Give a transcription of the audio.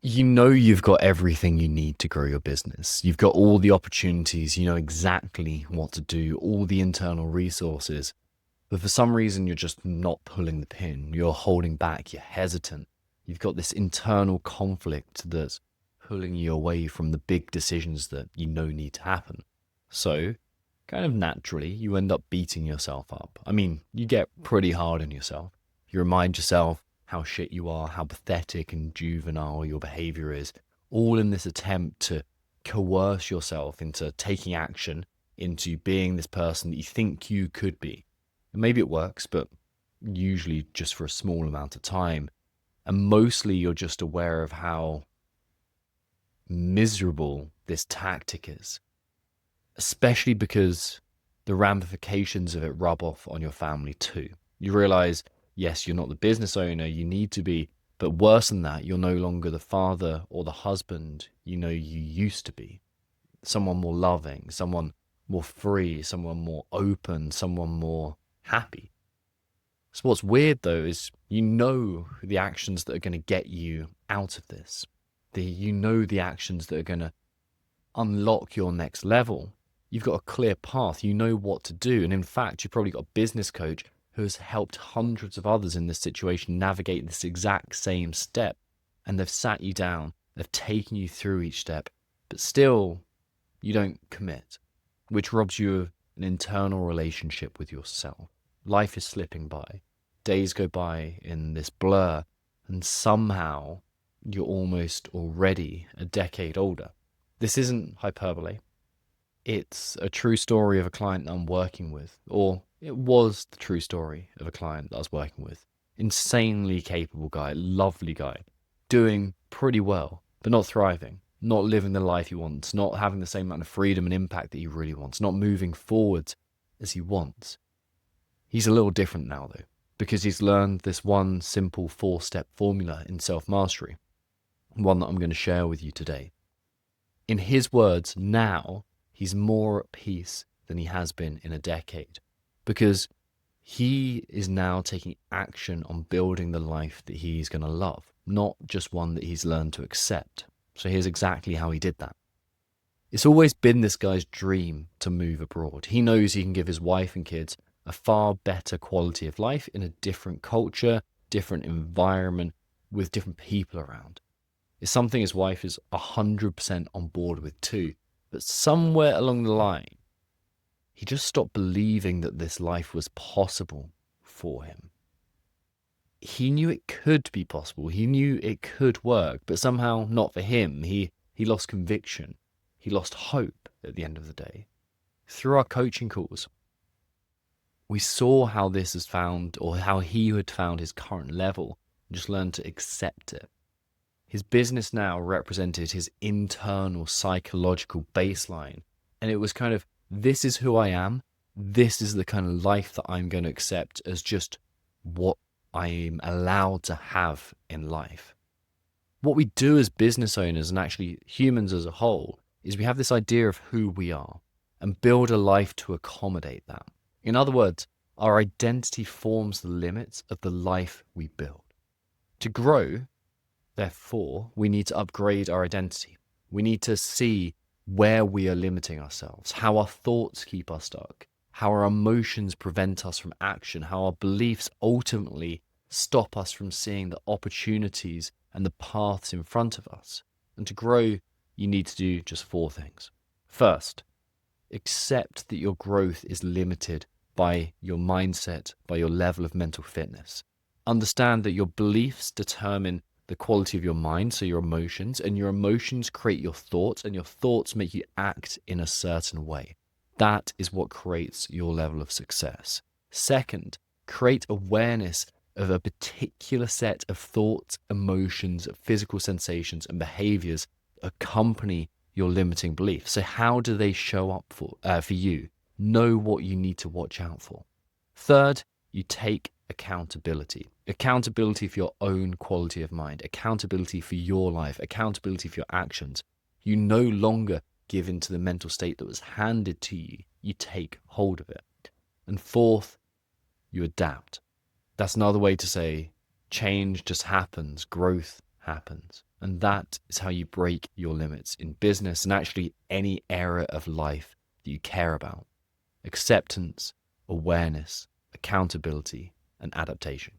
You know you've got everything you need to grow your business. You've got all the opportunities, you know exactly what to do, all the internal resources. But for some reason, you're just not pulling the pin. You're holding back, you're hesitant. You've got this internal conflict that's pulling you away from the big decisions that you know need to happen. So, kind of naturally, you end up beating yourself up. I mean, you get pretty hard on yourself. You remind yourself how shit you are, how pathetic and juvenile your behavior is, all in this attempt to coerce yourself into taking action, into being this person that you think you could be. And maybe it works, but usually just for a small amount of time. And mostly you're just aware of how miserable this tactic is, especially because the ramifications of it rub off on your family too. You realize, yes, you're not the business owner you need to be, but worse than that, you're no longer the father or the husband you know you used to be. Someone more loving, someone more free, someone more open, someone more happy. So what's weird though is you know the actions that are going to get you out of this. You know the actions that are going to unlock your next level. You've got a clear path. You know what to do. And in fact, you've probably got a business coach who has helped hundreds of others in this situation navigate this exact same step. And they've sat you down, they've taken you through each step, but still you don't commit, which robs you of an internal relationship with yourself. Life is slipping by. Days go by in this blur, and somehow you're almost already a decade older. This isn't hyperbole. It's a true story of a client that I'm working with, or it was the true story of a client that I was working with. Insanely capable guy, lovely guy, doing pretty well, but not thriving, not living the life he wants, not having the same amount of freedom and impact that he really wants, not moving forward as he wants. He's a little different now, though, because he's learned this one simple 4-step formula in self-mastery, one that I'm going to share with you today. In his words, now he's more at peace than he has been in a decade, because he is now taking action on building the life that he's going to love, not just one that he's learned to accept. So here's exactly how he did that. It's always been this guy's dream to move abroad. He knows he can give his wife and kids a far better quality of life in a different culture, different environment, with different people around. It's something his wife is 100% on board with too. But somewhere along the line, he just stopped believing that this life was possible for him. He knew it could be possible. He knew it could work, but somehow not for him. He lost conviction. He lost hope at the end of the day. Through our coaching calls, we saw how this has found, or how he had found his current level, and just learned to accept it. His business now represented his internal psychological baseline. And it was kind of, this is who I am. This is the kind of life that I'm going to accept as just what I'm allowed to have in life. What we do as business owners, and actually humans as a whole, is we have this idea of who we are and build a life to accommodate that. In other words, our identity forms the limits of the life we build. To grow, therefore, we need to upgrade our identity. We need to see where we are limiting ourselves, how our thoughts keep us stuck, how our emotions prevent us from action, how our beliefs ultimately stop us from seeing the opportunities and the paths in front of us. And to grow, you need to do just 4 things. First, accept that your growth is limited by your mindset, by your level of mental fitness. Understand that your beliefs determine the quality of your mind, so your emotions, and your emotions create your thoughts, and your thoughts make you act in a certain way. That is what creates your level of success. Second, create awareness of a particular set of thoughts, emotions, physical sensations, and behaviors that accompany your limiting beliefs. So how do they show up for you? Know what you need to watch out for. Third, you take accountability. Accountability for your own quality of mind, accountability for your life, accountability for your actions. You no longer give in to the mental state that was handed to you. You take hold of it. And fourth, you adapt. That's another way to say change just happens, growth happens. And that is how you break your limits in business and actually any area of life that you care about. Acceptance, awareness, accountability, and adaptation.